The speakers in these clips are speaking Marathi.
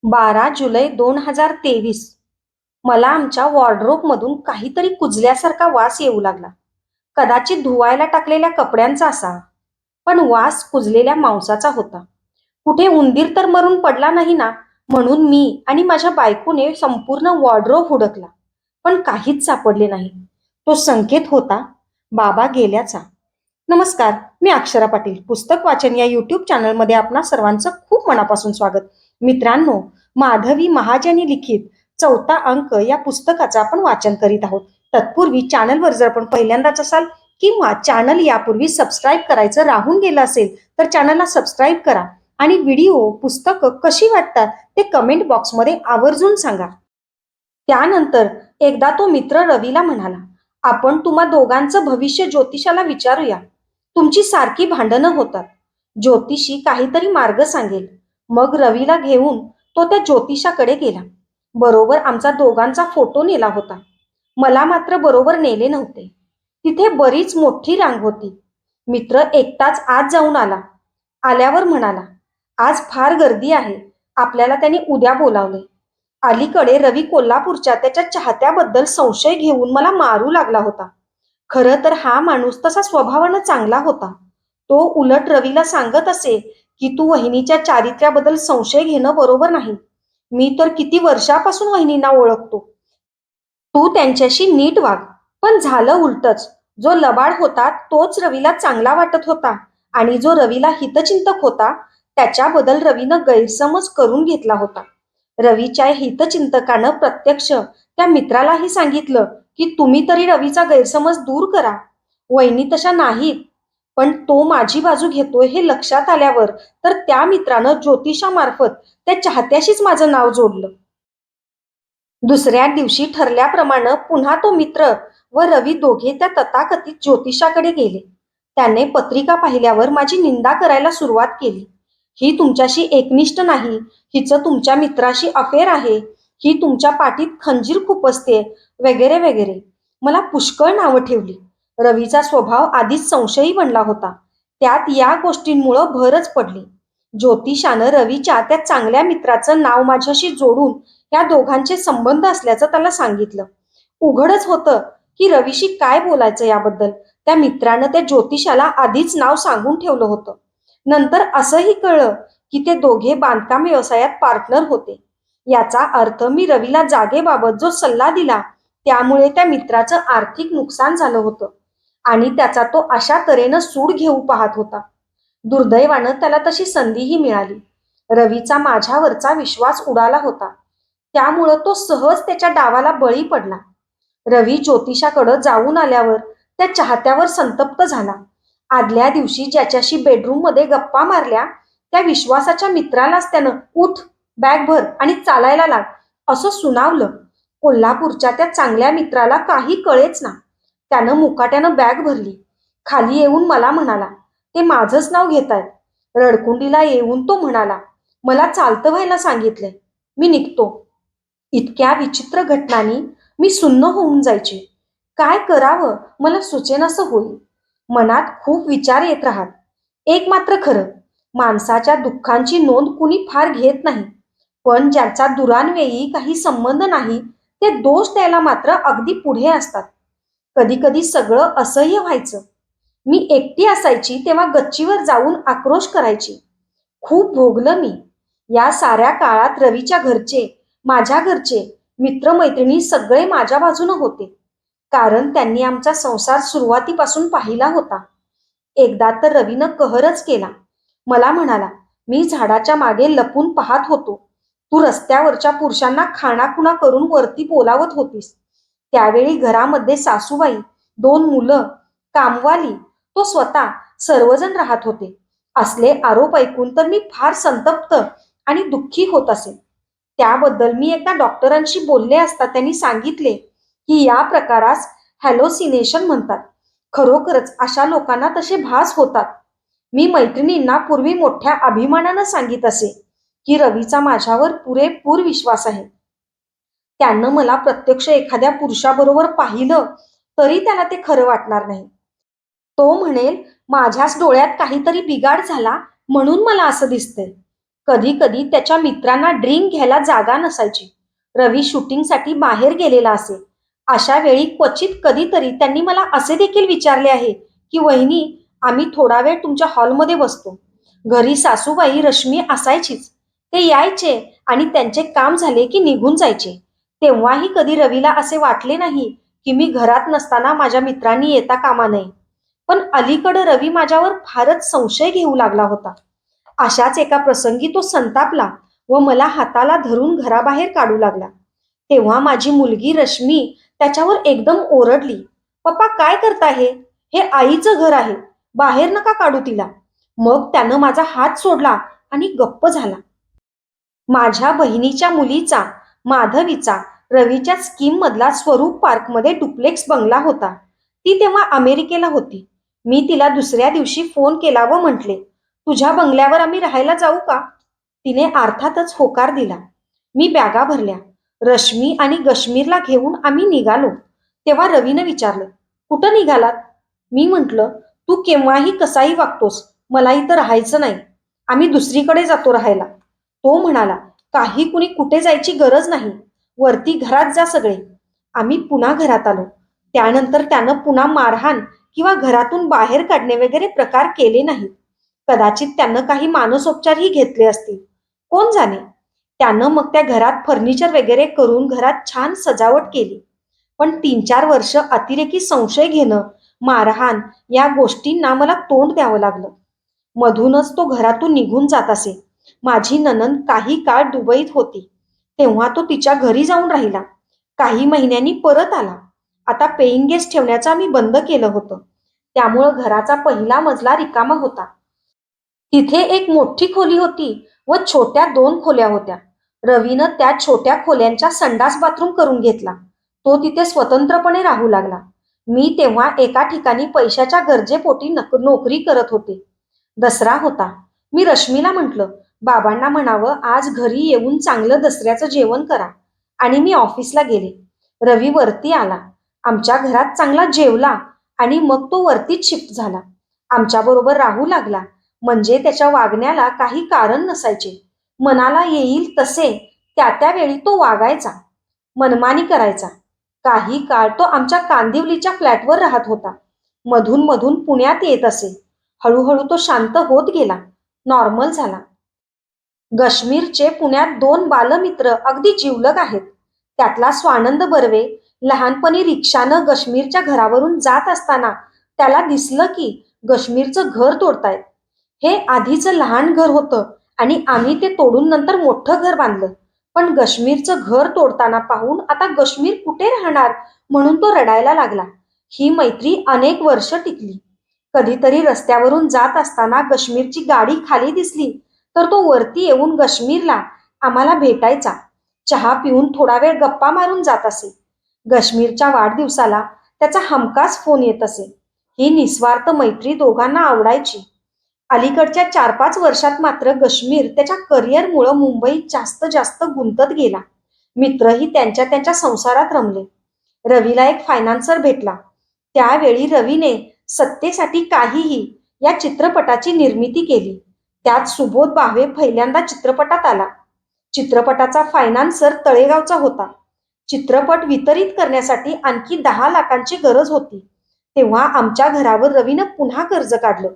12 जुलै 2023. मला आमच्या वॉर्डरोबमधून काहीतरी कुजल्यासारखा वास येऊ लागला. कदाचित धुवायला टाकलेल्या कपड्यांचा असावा, पण वास कुजलेल्या मांसाचा होता. कुठे उंदीर तर मरून पडला नाही ना, म्हणून मी आणि माझ्या बायकोने संपूर्ण वॉर्डरोब हुडकला, पण काहीच सापडले नाही. तो संकेत होता बाबा गेल्याचा. नमस्कार, मी अक्षरा पाटील. पुस्तक वाचन या यूट्यूब चॅनलमध्ये आपणा सर्वांचं खूप मनापासून स्वागत. मित्रांनो, माधवी महाजनी लिखित 4था अंक या पुस्तकाचं आपण वाचन करीत आहोत. तत्पूर्वी चॅनलवर जर आपण पहिल्यांदाच असाल किंवा चॅनल यापूर्वी सबस्क्राईब करायचं राहून गेलं असेल तर चॅनलला सबस्क्राईब करा आणि व्हिडिओ पुस्तकं कशी वाटतात ते कमेंट बॉक्समध्ये आवर्जून सांगा. त्यानंतर एकदा तो मित्र रवीला म्हणाला, आपण तुम्हा दोघांचं भविष्य ज्योतिषाला विचारूया. तुमची सारखी भांडणं होतात. ज्योतिषी काहीतरी मार्ग सांगेल. मग रवीला घेऊन तो त्या ज्योतिषाकडे गेला. बरोबर आमचा दोघांचा फोटो नेला होता. मला मात्र बरोबर नेले नव्हते. तिथे बरीच मोठी रांग होती. मित्र एकटाच आत जाऊन आला. आल्यावर म्हणाला, आज फार गर्दी आहे. आपल्याला त्याने उद्या बोलावले. अलीकडे रवी कोल्हापूरच्या त्याच्या चाहत्याबद्दल संशय घेऊन मला मारू लागला होता. खरं तर हा माणूस तसा स्वभावानं चांगला होता. तो उलट रवीला सांगत असे की तू वहिनीच्या चारित्र्याबद्दल संशय घेणं बरोबर नाही. मी तर किती वर्षापासून वहिनींना ओळखतो. तू त्यांच्याशी नीट वाग. पण झालं उलटच. जो लबाड होता तोच रवीला चांगला वाटत होता आणि जो रवीला हितचिंतक होता त्याच्याबद्दल रवीनं गैरसमज करून घेतला होता. रवीच्या हितचिंतकानं प्रत्यक्ष त्या मित्रालाही सांगितलं की तुम्ही तरी रवीचा गैरसमज दूर करा. वहिनी तशा नाहीत. पण तो माझी बाजू घेतोय हे लक्षात आल्यावर तर त्या मित्रानं ज्योतिषामार्फत त्या चाहत्याशीच माझं नाव जोडलं. दुसऱ्या दिवशी ठरल्याप्रमाणे पुन्हा तो मित्र व रवी दोघे त्या तथाकथित ज्योतिषाकडे गेले. त्याने पत्रिका पाहिल्यावर माझी निंदा करायला सुरुवात केली. ही तुमच्याशी एकनिष्ठ नाही, हिचं तुमच्या मित्राशी अफेअर आहे, ही तुमच्या पाठीत खंजीर खुपसते, वगैरे वगैरे. मला पुष्कळ नावं ठेवली. रवीचा स्वभाव आधीच संशयी बनला होता. त्यात या गोष्टींमुळं भरच पडली. ज्योतिषानं रवीच्या त्या चांगल्या मित्राचं नाव माझ्याशी जोडून या दोघांचे संबंध असल्याचं त्याला सांगितलं. उघडच होतं की रवीशी काय बोलायचं याबद्दल त्या मित्रानं त्या ज्योतिषाला आधीच नाव सांगून ठेवलं होतं. नंतर असंही कळलं की ते दोघे बांधकाम व्यवसायात पार्टनर होते. याचा अर्थ मी रवीला जागेबाबत जो सल्ला दिला त्यामुळे त्या मित्राचं आर्थिक नुकसान झालं होतं आणि त्याचा तो अशा तऱ्हेनं सूड घेऊ पाहत होता. दुर्दैवानं त्याला तशी संधीही मिळाली. रवीचा माझ्यावरचा विश्वास उडाला होता. त्यामुळं तो सहज त्याच्या डावाला बळी पडला. रवी ज्योतिषाकडं जाऊन आल्यावर त्या चाहत्यावर संतप्त झाला. आदल्या दिवशी ज्याच्याशी बेडरूममध्ये गप्पा मारल्या त्या विश्वासाच्या मित्रालाच त्यानं उठ, बॅग भर आणि चालायला लाग असं सुनावलं. कोल्हापूरच्या त्या चांगल्या मित्राला काही कळेच ना. त्यानं मुकाट्यानं बॅग भरली. खाली येऊन मला म्हणाला, ते माझंच नाव घेतायत. रडकुंडीला येऊन तो म्हणाला, मला चालतं व्हायला सांगितलंय, मी निघतो. इतक्या विचित्र घटनांनी मी सुन्न होऊन जायचे. काय करावं मला सुचेनासं होईल. मनात खूप विचार येत राहत. एक मात्र खरं, माणसाच्या दुःखांची नोंद कुणी फार घेत नाही. पण ज्यांचा दुरान्वेयी काही संबंध नाही ते दोष द्यायला मात्र अगदी पुढे असतात. कधी कधी सगळं असह्य व्हायचं. मी एकटी असायची तेव्हा गच्चीवर जाऊन आक्रोश करायची. खूप भोगलं मी. या साऱ्या काळात रवीच्या घरचे, माझ्या घरचे, मित्रमैत्रिणी सगळे माझ्या बाजूनं होते. कारण त्यांनी आमचा संसार सुरुवातीपासून पाहिला होता. एकदा तर रवीनं कहरच केला. मला म्हणाला, मी झाडाच्या मागे लपून पाहत होतो. तू रस्त्यावरच्या पुरुषांना खाणाखुणा करून वरती बोलावत होतीस. त्यावेळी घरामध्ये सासूबाई, 2 मुलं, कामवाली, तो स्वतः सर्वजण राहत होते. असले आरोप ऐकून तर मी फार संतप्त आणि दुःखी होत असे. त्याबद्दल मी एकदा डॉक्टरांशी बोलले असता त्यांनी सांगितले की या प्रकारास हॅलोसिनेशन म्हणतात. खरोखरच अशा लोकांना तसे भास होतात. मी मैत्रिणींना पूर्वी मोठ्या अभिमानानं सांगित असे की रवीचा माझ्यावर पुरेपूर विश्वास आहे. त्यानं मला प्रत्यक्ष एखाद्या पुरुषाबरोबर पाहिलं तरी त्याला ते खरं वाटणार नाही. तो म्हणेल, माझ्याच डोळ्यात काहीतरी बिघाड झाला म्हणून मला असं दिसतंय. कधी कधी त्याच्या मित्रांना ड्रिंक घ्यायला जागा नसायची. रवी शूटिंगसाठी बाहेर गेलेला असे. अशा वेळी क्वचित कधीतरी त्यांनी मला असे देखील विचारले आहे की वहिनी, आम्ही थोडा वेळ तुमच्या हॉलमध्ये बसतो. घरी सासूबाई रश्मी असायचीच. ते यायचे आणि त्यांचे काम झाले की निघून जायचे. तेव्हाही कधी रवीला असे वाटले नाही की मी घरात नसताना माझ्या मित्रांनी येता कामा नये. पण अलीकडे रवी माझ्यावर फारच संशय घेऊ लागला होता. अशाच एका प्रसंगी तो संतापला व मला हाताला धरून घराबाहेर काढू लागला. तेव्हा माझी मुलगी रश्मी त्याच्यावर एकदम ओरडली, "पप्पा काय करता हे? हे आईचं घर आहे. बाहेर नका काढू तिला." मग त्यानं माझा हात सोडला आणि गप्प झाला. माझ्या बहिणीच्या मुलीचा, माधवीचा, रवीच्या स्कीम मधला स्वरूप पार्कमध्ये डुप्लेक्स बंगला होता. ती तेव्हा अमेरिकेला होती. मी तिला दुसऱ्या दिवशी फोन केला व म्हटले, "तुझ्या बंगल्यावर आम्ही राहायला जाऊ का?" तिने अर्थातच होकार दिला. मी बॅगा भरल्या. रश्मी आणि गश्मीरला घेऊन आम्ही निघालो. तेव्हा रवीनं विचारलं, "कुठं निघालात?" मी म्हटलं, "तू केव्हाही कसाही वागतोस. मला इथं राहायचं नाही. आम्ही दुसरीकडे जातो राहायला." तो म्हणाला, "काही कुणी कुठे जायची गरज नाही. वरती घरात जा सगळे." आम्ही पुन्हा घरात आलो. त्यानंतर त्यानं पुन्हा मारहाण किंवा घरातून बाहेर काढणे वगैरे प्रकार केले नाहीत. कदाचित त्यानं काही मानसोपचारही घेतले असतील. कोण जाणे. त्यानं मग त्या घरात फर्निचर वगैरे करून घरात छान सजावट केली. पण 3-4 वर्ष अतिरेकी संशय घेणं, मारहाण या गोष्टींना मला तोंड द्यावं लागलं. मधूनच तो घरातून निघून जात असे. माझी नणंद काही काळ दुबईत होती. तेव्हा तो तिच्या घरी जाऊन राहिला. काही महिन्यांनी परत आला. आता पेईंग गेस्ट ठेवण्याचं आम्ही बंद केलं होतं. त्यामुळं घराचा पहिला मजला रिकामा होता. तिथे एक मोठी खोली होती व छोट्या 2 खोल्या होत्या. रवीनं त्या छोट्या खोल्यांच्या संडास बाथरूम करून घेतला. तो तिथे स्वतंत्रपणे राहू लागला. मी तेव्हा एका ठिकाणी पैशाच्या गरजेपोटी नोकरी करत होते. दसरा होता. मी रश्मीला म्हटलं, "बाबांना म्हणावं आज घरी येऊन चांगलं दसऱ्याचं जेवण करा." आणि मी ऑफिसला गेले. रवी वरती आला. आमच्या घरात चांगला जेवला आणि मग तो वरतीच शिफ्ट झाला. आमच्याबरोबर राहू लागला. म्हणजे त्याच्या वागण्याला काही कारण नसायचे. मनाला येईल तसे त्या वेळी तो वागायचा. मनमानी करायचा. काही काळ तो आमच्या कांदिवलीच्या फ्लॅटवर राहत होता. मधून मधून पुण्यात येत असे. हळूहळू तो शांत होत गेला. नॉर्मल झाला. गश्मीरचे पुण्यात 2 बालमित्र अगदी जिवलग आहेत. त्यातला स्वानंद बर्वे लहानपणी रिक्षानं गश्मीरच्या घरावरून जात असताना त्याला दिसलं की गश्मीरचं घर तोडतायत. हे आधीचं लहान घर होतं आणि आम्ही ते तोडून नंतर मोठं घर बांधलं. पण गश्मीरचं घर तोडताना पाहून आता गश्मीर कुठे राहणार म्हणून तो रडायला लागला. ही मैत्री अनेक वर्ष टिकली. कधीतरी रस्त्यावरून जात असताना गश्मीरची गाडी खाली दिसली तर तो वरती येऊन गश्मीरला आम्हाला भेटायचा. चहा पिऊन थोडा वेळ गप्पा मारून जात असे. गश्मीरच्या वाढदिवसाला त्याचा हमखास फोन येत असे. ही निस्वार्थ मैत्री दोघांना आवडायची. अलीकडच्या 4-5 वर्षात मात्र गश्मीर त्याच्या करिअरमुळं मुंबईत जास्त जास्त गुंतत गेला. मित्रही त्यांच्या त्यांच्या संसारात रमले. रवीला एक फायनान्सर भेटला. त्यावेळी रवीने सत्तेसाठी काहीही या चित्रपटाची निर्मिती केली. त्यात सुबोध भावे पहिल्यांदा चित्रपटात आला. चित्रपटाचा फायनान्सर तळेगावचा होता. चित्रपट वितरित करण्यासाठी आणखी 10 लाखांची गरज होती. तेव्हा आमच्या घरावर रवीनं पुन्हा कर्ज काढलं.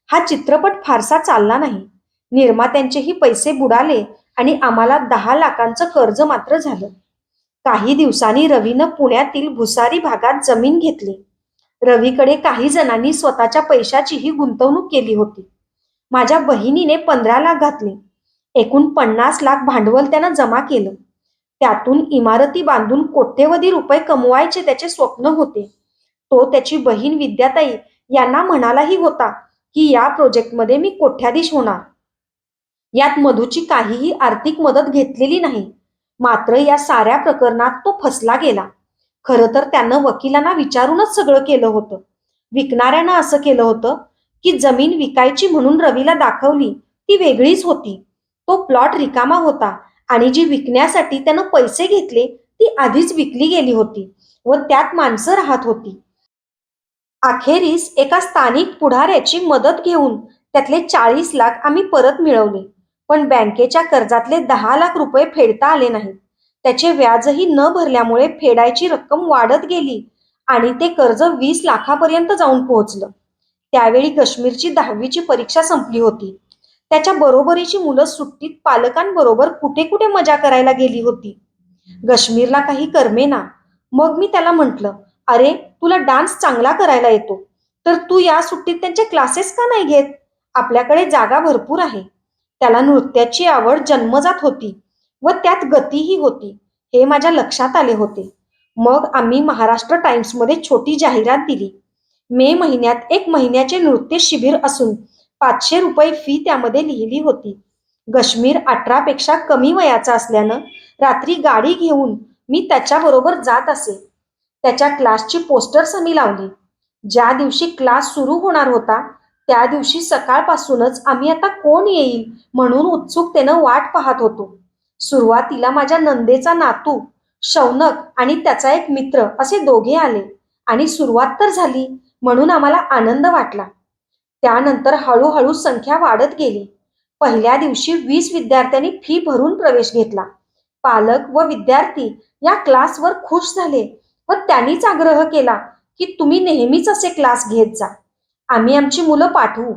हा चित्रपट फारसा चालला नाही. निर्मात्यांचेही पैसे बुडाले आणि आम्हाला 10 लाखांचं कर्ज मात्र झालं. काही दिवसांनी रवीनं पुण्यातील भुसारी भागात जमीन घेतली. रवीकडे काही जणांनी स्वतःच्या पैशाचीही गुंतवणूक केली होती. माझ्या बहिणीने 15 लाख घातले. एकूण 50 लाख भांडवल त्यानं जमा केलं. त्यातून इमारती बांधून कोट्यवधी रुपये कमवायचे त्याचे स्वप्न होते. तो त्याची बहीण विद्याताई यांना म्हणालाही होता की या प्रोजेक्टमध्ये मी कोट्याधीश होणार. यात मधूची काहीही आर्थिक मदत घेतलेली नाही. मात्र या साऱ्या प्रकरणात तो फसला गेला. खरं तर त्यानं वकिलांना विचारूनच सगळं केलं होतं. विकणाऱ्यानं असं केलं होतं की जमीन विकायची म्हणून रवीला दाखवली ती वेगळीच होती. तो प्लॉट रिकामा होता आणि जी विकण्यासाठी त्यानं पैसे घेतले ती आधीच विकली गेली होती व त्यात माणसं राहत होती. अखेरीस एका स्थानिक पुढाऱ्याची मदत घेऊन त्यातले 40 लाख आम्ही परत मिळवले. पण बँकेच्या कर्जातले 10 लाख रुपये फेडता आले नाहीत. त्याचे व्याजही न भरल्यामुळे फेडायची रक्कम वाढत गेली आणि ते कर्ज 20 लाखापर्यंत जाऊन पोहोचलं. त्यावेळी काश्मीरची 10वीची परीक्षा संपली होती. त्याच्या बरोबरीची मुलं सुट्टीत पालकांबरोबर कुठे कुठे मजा करायला गेली होती. काश्मीरला काही करमेना. मग मी त्याला म्हटलं, अरे तुला डान्स चांगला करायला येतो, तर तू या सुट्टीत त्यांचे क्लासेस का नाही घेत? आपल्याकडे जागा भरपूर आहे. त्याला नृत्याची आवड जन्मजात होती व त्यात गतीही होती, हे माझ्या लक्षात आले होते. मग आम्ही महाराष्ट्र टाइम्समध्ये छोटी जाहिरात दिली. मे महिन्यात 1 महिन्याचे नृत्य शिबिर असून 500 रुपये फी त्यामध्ये लिहिली होती. काश्मीर 18पेक्षा कमी वयाचा असल्यानं रात्री गाडी घेऊन मी त्याच्याबरोबर जात असे. त्याच्या क्लासची पोस्टर्स आम्ही लावली. ज्या दिवशी क्लास सुरू होणार होता त्या दिवशी सकाळपासूनच आम्ही आता कोण येईल म्हणून उत्सुकतेनं वाट पाहत होतो. सुरुवातीला माझ्या नंदेचा नातू शौनक आणि त्याचा एक मित्र असे दोघे आले आणि सुरुवात तर झाली म्हणून आम्हाला आनंद वाटला. त्यानंतर हळूहळू संख्या वाढत गेली. पहिल्या दिवशी 20 विद्यार्थ्यांनी फी भरून प्रवेश घेतला. पालक व विद्यार्थी या क्लासवर खुश झाले व त्यांनीच आग्रह केला की तुम्ही नेहमीच असे क्लास घेत जा. आम्ही आमची मुलं पाठवू.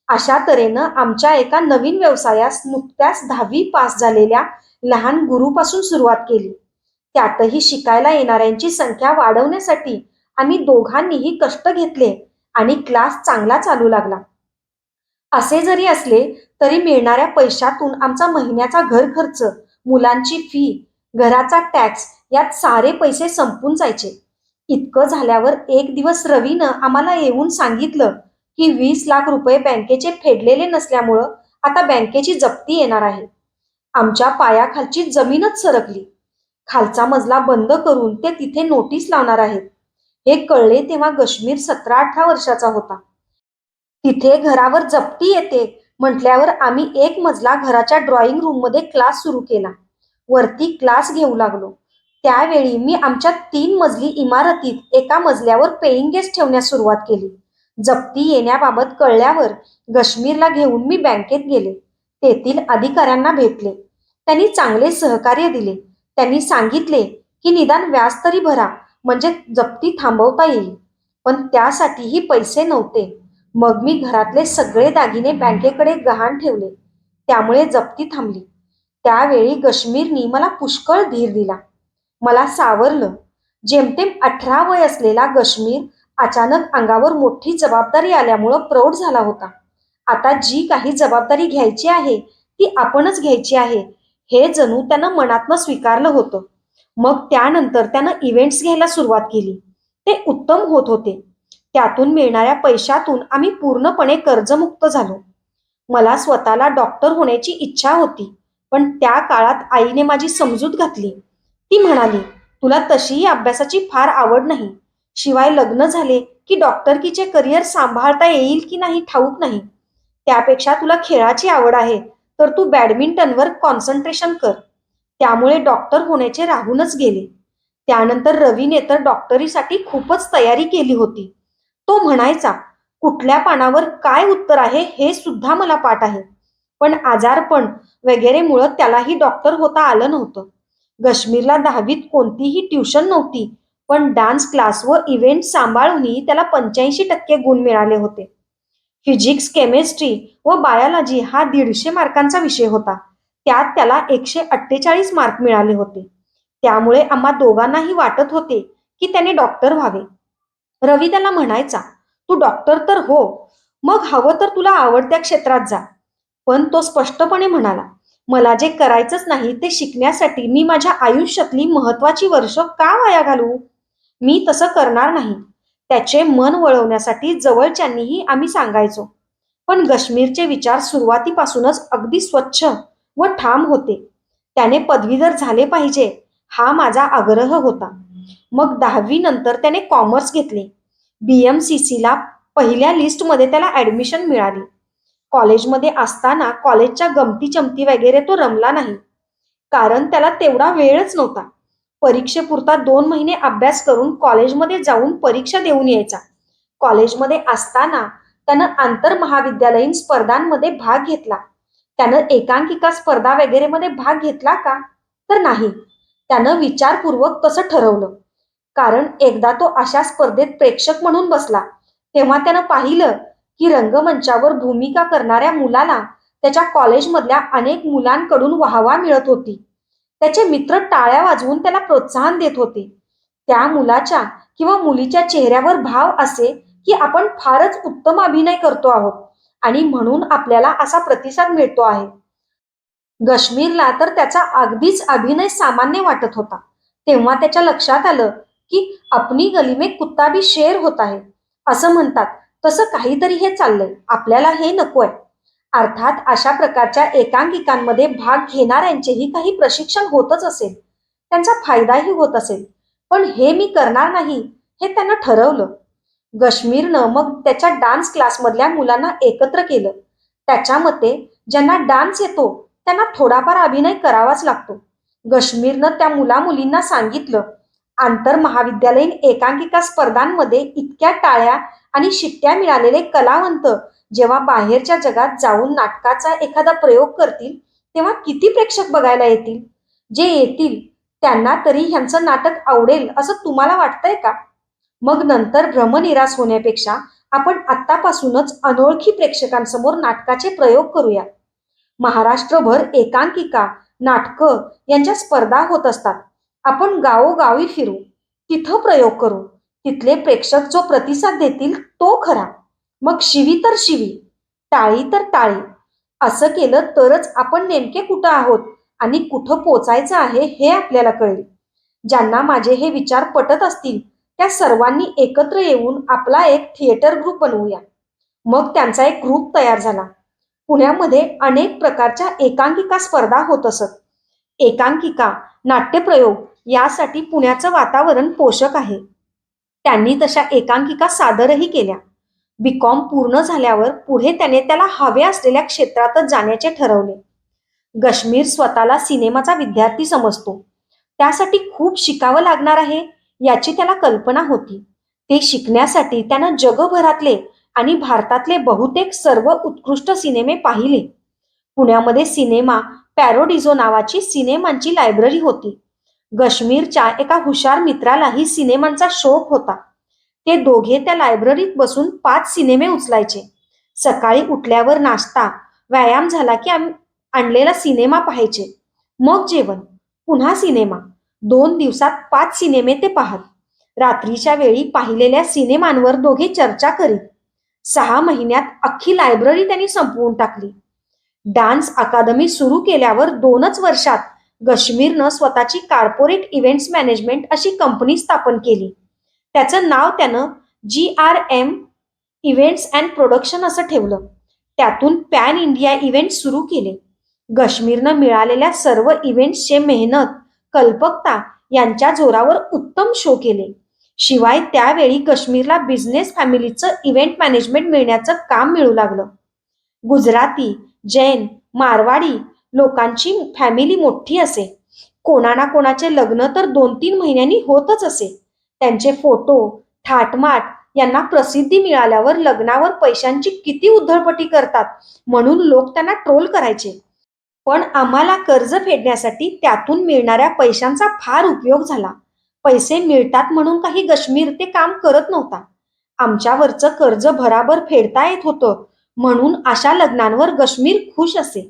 अशा तऱ्हेनं आमच्या एका नवीन व्यवसायास नुकत्याच 10वी पास झालेल्या लहान गुरुपासून सुरुवात केली. त्यातही शिकायला येणाऱ्यांची संख्या वाढवण्यासाठी आम्ही दोघांनीही कष्ट घेतले आणि क्लास चांगला चालू लागला. असे जरी असले तरी मिळणाऱ्या पैशातून आमचा महिन्याचा घर खर्च, मुलांची फी, घराचा टॅक्स यात सारे पैसे संपून जायचे. इतकं झाल्यावर एक दिवस रवीनं आम्हाला येऊन सांगितलं की 20 लाख रुपये बँकेचे फेडलेले नसल्यामुळं आता बँकेची जप्ती येणार आहे. आमच्या पायाखालची जमीनच सरकली. खालचा मजला बंद करून ते तिथे नोटीस लावणार आहेत. हे कळले तेव्हा काश्मीर 17-18 वर्षाचा होता. तिथे घरावर जप्ती येते म्हटल्यावर आम्ही एक मजला घराच्या ड्रॉइंग रूममध्ये क्लास सुरू केला. वरती क्लास घेऊ लागलो. त्यावेळी मी आमच्या 3 मजली इमारतीत एका मजल्यावर पेईंग गेस्ट ठेवण्यास सुरुवात केली. जप्ती येण्याबाबत कळल्यावर काश्मीरला घेऊन मी बँकेत गेले. तेथील अधिकाऱ्यांना भेटले. त्यांनी चांगले सहकार्य दिले. त्यांनी सांगितले की निदान व्याज तरी भरा म्हणजे जप्ती थांबवता येईल. पण त्यासाठीही पैसे नव्हते. मग मी घरातले सगळे दागिने बँकेकडे गहाण ठेवले. त्यामुळे जप्ती थांबली. त्यावेळी काश्मीरनी मला पुष्कळ धीर दिला. मला सावरलं. जेमतेम 18 वय असलेला काश्मीर अचानक अंगावर मोठी जबाबदारी आल्यामुळं प्रौढ झाला होता. आता जी काही जबाबदारी घ्यायची आहे ती आपणच घ्यायची आहे हे जणू त्यानं मनातनं स्वीकारलं होतं. मग त्यानंतर त्यानं इव्हेंट्स घ्यायला सुरुवात केली. ते उत्तम होत होते. त्यातून मिळणाऱ्या पैशातून आम्ही पूर्णपणे कर्जमुक्त झालो. मला स्वतःला डॉक्टर होण्याची इच्छा होती, पण त्या काळात आईने माझी समजूत घातली. ती म्हणाली, तुला तशीही अभ्यासाची फार आवड नाही. शिवाय लग्न झाले की डॉक्टरकीचे करिअर सांभाळता येईल की नाही ठाऊक नाही. त्यापेक्षा तुला खेळाची आवड आहे तर तू बॅडमिंटनवर कॉन्सन्ट्रेशन कर. त्यामुळे डॉक्टर होण्याचे राहूनच गेले. त्यानंतर रवीने तर डॉक्टरीसाठी खूपच तयारी केली होती. तो म्हणायचा, कुठल्या पानावर काय उत्तर आहे हे सुद्धा मला पाठ आहे. पण आजारपण वगैरेमुळं त्यालाही डॉक्टर होता आलं नव्हतं. काश्मीरला 10वीत कोणतीही ट्युशन नव्हती, पण डान्स क्लास व इव्हेंट सांभाळूनही त्याला 85% गुण मिळाले होते. फिजिक्स, केमिस्ट्री व बायोलॉजी हा 150 मार्कांचा विषय होता. त्यात त्याला 148 मार्क मिळाले होते. त्यामुळे आम्हा दोघांनाही वाटत होते की त्याने डॉक्टर व्हावे. रवी त्याला म्हणायचा, तू डॉक्टर तर हो, मग हवं तर तुला आवडत्या क्षेत्रात जा. पण तो स्पष्टपणे म्हणाला, मला जे करायचंच नाही ते शिकण्यासाठी मी माझ्या आयुष्यातली महत्वाची वर्ष का वाया घालू? मी तसं करणार नाही. त्याचे मन वळवण्यासाठी जवळच्यांनीही आम्ही सांगायचो. पण काश्मीरचे विचार सुरुवातीपासूनच अगदी स्वच्छ व ठाम होते. त्याने पदवीधर झाले पाहिजे हा माझा आग्रह होता. मग 10वी नंतर त्याने कॉमर्स घेतले. BMCCला पहिल्या लिस्टमध्ये त्याला ऍडमिशन मिळाली. कॉलेजमध्ये असताना कॉलेजच्या गमती चमती वगैरे तो रमला नाही, कारण त्याला तेवढा वेळच नव्हता. परीक्षेपुरता 2 महिने अभ्यास करून कॉलेजमध्ये जाऊन परीक्षा देऊन यायचा. कॉलेजमध्ये असताना त्यानं आंतरमहाविद्यालयीन स्पर्धांमध्ये भाग घेतला. त्यानं एकांकिका स्पर्धा वगैरे मध्ये भाग घेतला का? तर नाही. त्यानं विचारपूर्वक तसं ठरवलं. कारण एकदा तो अशा स्पर्धेत प्रेक्षक म्हणून बसला, तेव्हा त्यानं पाहिलं की रंगमंचावर भूमिका करणाऱ्या मुलाला त्याच्या कॉलेजमधल्या अनेक मुलांकडून वाहवा मिळत होती. त्याचे मित्र टाळ्या वाजवून त्याला प्रोत्साहन देत होते. त्या मुलाच्या किंवा मुलीच्या चेहऱ्यावर भाव असे की आपण फारच उत्तम अभिनय करतो आहोत आणि म्हणून आपल्याला असा प्रतिसाद मिळतो आहे. काश्मीरला तर त्याचा अगदीच अभिनय सामान्य वाटत होता. तेव्हा त्याच्या लक्षात आलं की अपनी गली में कुत्ता भी शेर होता है असं म्हणतात, तसं काहीतरी हे चाललंय. आपल्याला हे नकोय. अर्थात अशा प्रकारच्या एकांकिकांमध्ये भाग घेणाऱ्यांचेही काही प्रशिक्षण होतच असेल, त्यांचा फायदाही होत असेल, पण हे मी करणार नाही हे त्यानं ठरवलं. काश्मीरनं मग त्याच्या डान्स क्लासमधल्या मुलांना एकत्र केलं. त्याच्या मते ज्यांना डान्स येतो त्यांना थोडाफार अभिनय करावाच लागतो. काश्मीरनं त्या मुला-मुलींना सांगितलं, आंतर महाविद्यालयीन एकांकिका स्पर्धांमध्ये इतक्या टाळ्या आणि शिट्ट्या मिळालेले कलावंत जेव्हा बाहेरच्या जगात जाऊन नाटकाचा एखादा प्रयोग करतील, तेव्हा किती प्रेक्षक बघायला येतील? जे येतील त्यांना तरी ह्यांचं नाटक आवडेल असं तुम्हाला वाटतंय का? मग नंतर भ्रमनिरास होण्यापेक्षा आपण आत्तापासूनच अनोळखी प्रेक्षकांसमोर नाटकाचे प्रयोग करूया. महाराष्ट्रभर एकांकिका, नाटकं यांच्या स्पर्धा होत असतात. आपण गावोगावी फिरू, तिथं प्रयोग करू. तिथले प्रेक्षक जो प्रतिसाद देतील तो खरा. मग शिवी तर शिवी, टाळी तर टाळी. असं केलं तरच आपण नेमके कुठं आहोत आणि कुठं पोचायचं आहे हे आपल्याला कळेल. ज्यांना माझे हे विचार पटत असतील त्या सर्वांनी एकत्र येऊन आपला एक थिएटर ग्रुप बनवूया. मग त्यांचा एक ग्रुप तयार झाला. पुण्यामध्ये अनेक प्रकारच्या एकांकिका स्पर्धा होत असत. एकांकिका, नाट्यप्रयोग यासाठी पुण्याचं वातावरण पोषक आहे. त्यांनी तशा एकांकिका सादरही केल्या. बीकॉम पूर्ण झाल्यावर पुढे त्याने त्याला हव्या असलेल्या क्षेत्रातच जाण्याचे ठरवले. काश्मीर स्वतःला सिनेमाचा विद्यार्थी समजतो. त्यासाठी खूप शिकावं लागणार आहे याची त्याला कल्पना होती. ते शिकण्यासाठी त्यानं जगभरातले आणि भारतातले बहुतेक सर्व उत्कृष्ट सिनेमे पाहिले. पुण्यामध्ये सिनेमा पॅरोडिझो नावाची सिनेमांची लायब्ररी होती. काश्मीरच्या एका हुशार मित्रालाही सिनेमांचा शौक होता. ते दोघे त्या लायब्ररीत बसून 5 सिनेमे उचलायचे. सकाळी उठल्यावर नाश्ता, व्यायाम झाला की आणलेला सिनेमा पाहायचे. मग जेवण, पुन्हा सिनेमा. 2 दिवसात 5 सिनेमे ते पाहत. रात्रीच्या वेळी पाहिलेल्या सिनेमांवर दोघे चर्चा करीत. 6 महिन्यात अख्खी लायब्ररी त्यांनी संपवून टाकली. डान्स अकादमी सुरू केल्यावर 2च वर्षात काश्मीरनं स्वतःची कॉर्पोरेट इव्हेंट्स मॅनेजमेंट अशी कंपनी स्थापन केली. त्याचं नाव त्यानं GRM इव्हेंट्स अँड प्रोडक्शन असं ठेवलं. त्यातून पॅन इंडिया इव्हेंट सुरू केले. काश्मीरनं मिळालेल्या सर्व इव्हेंट्सचे मेहनत, कल्पकता यांच्या जोरावर उत्तम शो केले. शिवाय त्यावेळी काश्मीरला बिझनेस फॅमिलीचं इव्हेंट मॅनेजमेंट मिळण्याचं काम मिळू लागलं. गुजराती, जैन, मारवाडी लोकांची फॅमिली मोठी असे. कोणा ना कोणाचे लग्न तर 2-3 महिन्यांनी होतच असे. त्यांचे फोटो, थाटमाट यांना प्रसिद्धी मिळाल्यावर लग्नावर पैशांची किती उधळपट्टी करतात म्हणून लोक त्यांना ट्रोल करायचे. पण आम्हाला कर्ज फेडण्यासाठी त्यातून मिळणाऱ्या पैशांचा फार उपयोग झाला. पैसे मिळतात म्हणून काही काश्मीर ते काम करत नव्हता. आमच्यावरचं कर्ज भराभर फेडता येत होतं म्हणून अशा लग्नांवर काश्मीर खुश असे.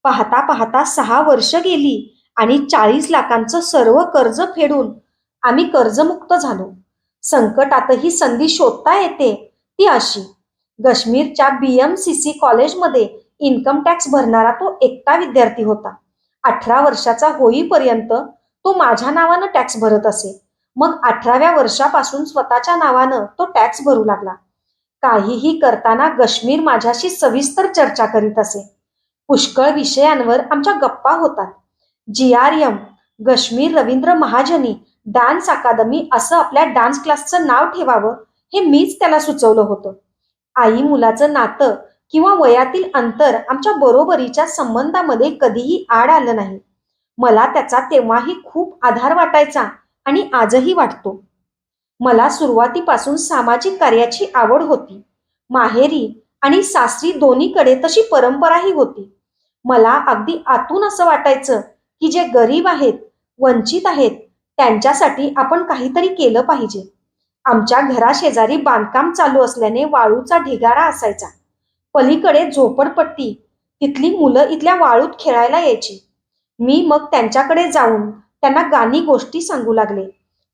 पाहता पाहता 6 वर्ष गेली आणि 40 लाखांचं सर्व कर्ज फेडून आम्ही कर्जमुक्त झालो. संकटातही संधी शोधता येते ती अशी. काश्मीरच्या BMCC कॉलेजमध्ये इन्कम टॅक्स भरणारा तो एकटा विद्यार्थी होता. 18 वर्षाचा होईपर्यंत तो माझ्या नावानं टॅक्स भरत असे. मग 18व्या वर्षापासून स्वतःच्या नावानं तो टॅक्स भरू लागला. काहीही करताना काश्मीर माझ्याशी सविस्तर चर्चा करीत असे. पुष्कळ विषयांवर आमच्या गप्पा होतात. GRM काश्मीर रवींद्र महाजनी डान्स अकादमी असं आपल्या डान्स क्लासचं नाव ठेवावं हे मीच त्याला सुचवलं होतं. आई मुलाचं नातं किंवा वयातील अंतर आमच्या बरोबरीच्या संबंधामध्ये कधीही आड आलं नाही. मला त्याचा तेव्हाही खूप आधार वाटायचा आणि आजही वाटतो. मला सुरुवातीपासून सामाजिक कार्याची आवड होती. माहेरी आणि सासरी दोन्हीकडे तशी परंपराही होती. मला अगदी आतून असं वाटायचं की जे गरीब आहेत, वंचित आहेत, त्यांच्यासाठी आपण काहीतरी केलं पाहिजे. आमच्या घराशेजारी बांधकाम चालू असल्याने वाळूचा ढिगारा असायचा. पलीकडे झोपडपट्टी, तिथली मुलं इथल्या वाळूत खेळायला यायची. मी मग त्यांच्याकडे जाऊन त्यांना गाणी गोष्टी सांगू लागले.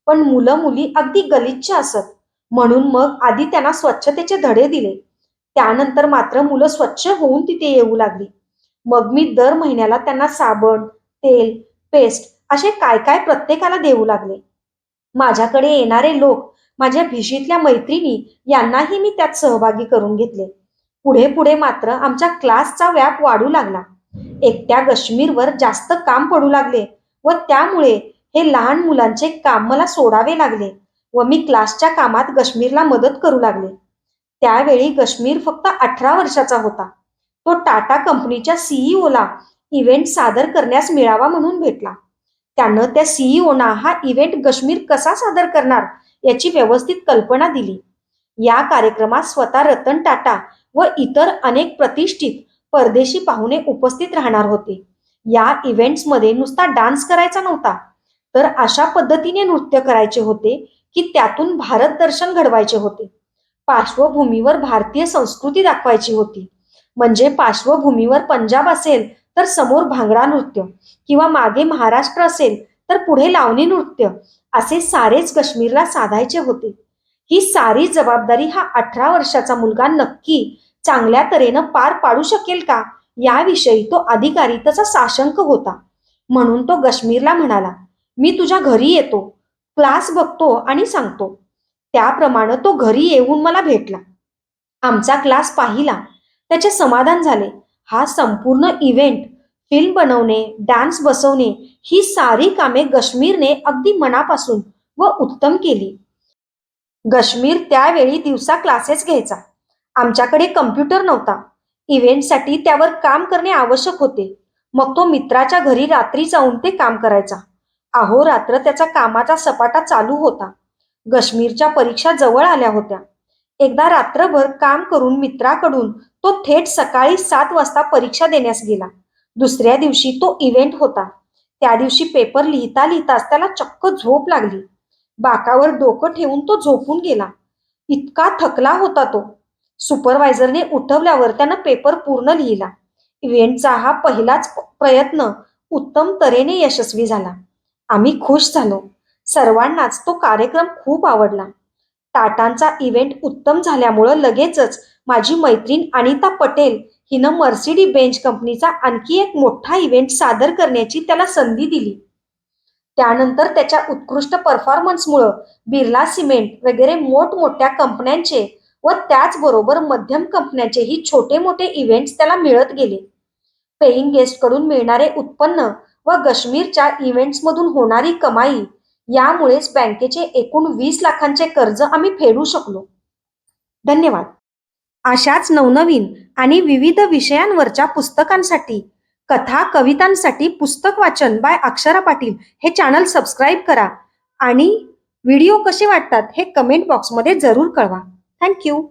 पण मुलं मुली अगदी गलिच्छ असत, म्हणून मग आधी त्यांना स्वच्छतेचे धडे दिले. त्यानंतर मात्र मुलं स्वच्छ होऊन तिथे येऊ लागली. मग मी दर महिन्याला त्यांना साबण, तेल, पेस्ट असे काय काय प्रत्येकाला देऊ लागले. माझ्याकडे येणारे लोक, माझ्या भिशीतल्या मैत्रिणी यांनाही मी त्यात सहभागी करून घेतले. पुढे पुढे मात्र आमच्या क्लासचा व्याप वाढू लागला. एकट्या गश्मीरवर जास्त काम पडू लागले व त्यामुळे हे लहान मुलांचे काम मला सोडावे लागले व मी क्लासच्या कामात गश्मीरला मदत करू लागले. त्यावेळी गश्मीर फक्त 18 वर्षाचा होता. तो टाटा कंपनीच्या सीईओला इव्हेंट सादर करण्यास मिळावा म्हणून भेटला. त्यानं त्या सीईओना हा इव्हेंट गश्मीर कसा सादर करणार याची व्यवस्थित कल्पना दिली. या कार्यक्रमात स्वतः रतन टाटा व इतर अनेक प्रतिष्ठित परदेशी पाहुणे उपस्थित राहणार होते. या इव्हेंट्समध्ये नुसता डान्स करायचा नव्हता, तर अशा पद्धतीने नृत्य करायचे होते की त्यातून भारत दर्शन घडवायचे होते. पार्श्वभूमीवर भारतीय संस्कृती दाखवायची होती. म्हणजे पार्श्वभूमीवर पंजाब असेल तर समोर भांगडा नृत्य, किंवा मागे महाराष्ट्र असेल तर पुढे लावणी नृत्य, असे सारेच काश्मीरला साधायचे होते. ही सारी जबाबदारी हा 18 वर्षाचा मुलगा नक्की चांगल्या तऱ्हेनं पार पाडू शकेल का, याविषयी तो अधिकारी तसा साशंक होता. म्हणून तो काश्मीरला म्हणाला, मी तुझ्या घरी येतो, क्लास बघतो आणि सांगतो. त्याप्रमाणे तो घरी येऊन मला भेटला. आमचा क्लास पाहिला, त्याचे समाधान झाले. हा संपूर्ण इव्हेंट, फिल्म बनवणे, डान्स बसवणे, ही सारी कामे काश्मीरने अगदी मनापासून व उत्तम केली. काश्मीर त्यावेळी दिवसा क्लासेस घ्यायचा. आमच्याकडे कम्प्युटर नव्हता. इव्हेंटसाठी त्यावर काम करणे आवश्यक होते. मग तो मित्राच्या घरी रात्री जाऊन ते काम करायचा. अहोरात्र त्याचा कामाचा सपाटा चालू होता. काश्मीरच्या परीक्षा जवळ आल्या होत्या. एकदा रात्रभर काम करून मित्राकडून तो थेट सकाळी 7 वाजता परीक्षा देण्यास गेला. दुसऱ्या दिवशी तो इव्हेंट होता. त्या दिवशी पेपर लिहिता लिहिताच त्याला चक्क झोप लागली. बाकावर डोकं ठेवून तो झोपून गेला. इतका थकला होता तो. सुपरवायझरने उठवल्यावर त्यानं पेपर पूर्ण लिहिला. इव्हेंटचा हा पहिलाच प्रयत्न उत्तम तऱ्हेने यशस्वी झाला. आम्ही खुश झालो. सर्वांनाच तो कार्यक्रम खूप आवडला. टाटांचा इव्हेंट उत्तम झाल्यामुळं लगेचच माझी मैत्रीण अनिता पटेल हिनं मर्सिडी बेंच कंपनीचा आणखी एक मोठा इव्हेंट सादर करण्याची त्याला संधी दिली. त्यानंतर त्याच्या उत्कृष्ट परफॉर्मन्समुळं बिर्ला सिमेंट वगैरे मोठमोठ्या कंपन्यांचे व त्याचबरोबर मध्यम कंपन्यांचेही छोटे मोठे इव्हेंट्स त्याला मिळत गेले. पेईंग गेस्टकडून मिळणारे उत्पन्न व काश्मीरच्या इव्हेंट्समधून होणारी कमाई यामुळेच बँकेचे एकूण 20 लाखांचे कर्ज आम्ही फेडू शकलो. धन्यवाद. अशाच नवनवीन आणि विविध विषयांवरच्या पुस्तकांसाठी, कथा कवितांसाठी पुस्तक वाचन बाय अक्षरा पाटील हे चॅनल सबस्क्राईब करा आणि व्हिडिओ कसे वाटतात हे कमेंट बॉक्समध्ये जरूर कळवा. थँक्यू.